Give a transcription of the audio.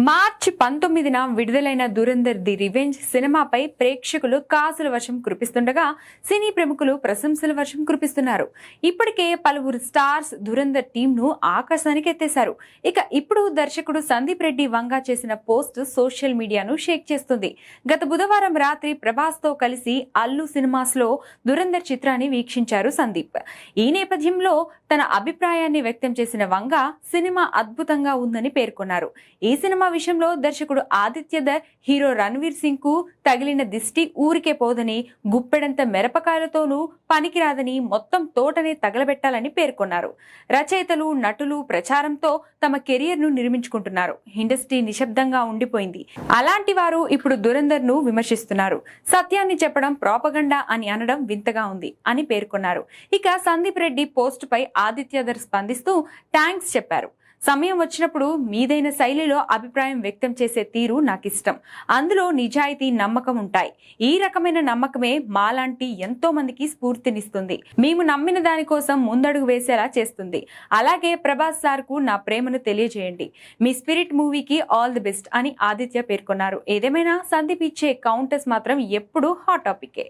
మార్చి 19న విడుదలైన Dhurandhar the revenge సినిమాపై ప్రేక్షకులు కాసుల వర్షం కురిపిస్తుండగా సినీ ప్రముఖులు ప్రశంసల వర్షం కురిపిస్తున్నారు. ఇప్పటికే పలువురు స్టార్స్ దురంధర్ టీమ్ ను ఆకాశానికి ఎత్తేశారు. ఇప్పుడు దర్శకుడు సందీప్ రెడ్డి వంగా చేసిన పోస్ట్ సోషల్ మీడియాను షేక్ చేస్తుంది. గత బుధవారం రాత్రి ప్రభాస్ తో కలిసి అల్లు సినిమాస్ లో దురంధర్ చిత్రాన్ని వీక్షించారు సందీప్. ఈ నేపథ్యంలో తన అభిప్రాయాన్ని వ్యక్తం చేసిన వంగా సినిమా అద్భుతంగా ఉందని పేర్కొన్నారు. ఈ సినిమా విషయంలో దర్శకుడు ఆదిత్యధర్ హీరో రణ్వీర్ సింగ్ కు తగిలిన దిష్టి ఊరికే పోదని, గుప్పెడంత మిరపకాయలతోనూ పనికిరాదని, మొత్తం తోటనే తగలబెట్టాలని పేర్కొన్నారు. రచయితలు, నటులు ప్రచారంతో తమ కెరియర్ ను నిర్మించుకుంటున్నారు. ఇండస్ట్రీ నిశ్శబ్దంగా ఉండిపోయింది. అలాంటి వారు ఇప్పుడు దురంధర్ ను విమర్శిస్తున్నారు. సత్యాన్ని చెప్పడం ప్రాపగండా అని అనడం వింతగా ఉంది అని పేర్కొన్నారు. సందీప్ రెడ్డి పోస్ట్ పై ఆదిత్యధర్ స్పందిస్తూ థ్యాంక్స్ చెప్పారు. సమయం వచ్చినప్పుడు మీదైన శైలిలో అభిప్రాయం వ్యక్తం చేసే తీరు నాకిష్టం. అందులో నిజాయితీ, నమ్మకం ఉంటాయి. ఈ రకమైన నమ్మకమే మాలాంటి ఎంతో మందికి స్ఫూర్తినిస్తుంది. మేము నమ్మిన దానికోసం ముందడుగు వేసేలా చేస్తుంది. అలాగే ప్రభాస్ సార్ కు నా ప్రేమను తెలియజేయండి. మీ స్పిరిట్ మూవీకి ఆల్ ది బెస్ట్ అని ఆదిత్య పేర్కొన్నారు. ఏదేమైనా సందీప్ ఇచ్చే కౌంటర్స్ మాత్రం ఎప్పుడూ హాట్ టాపికే.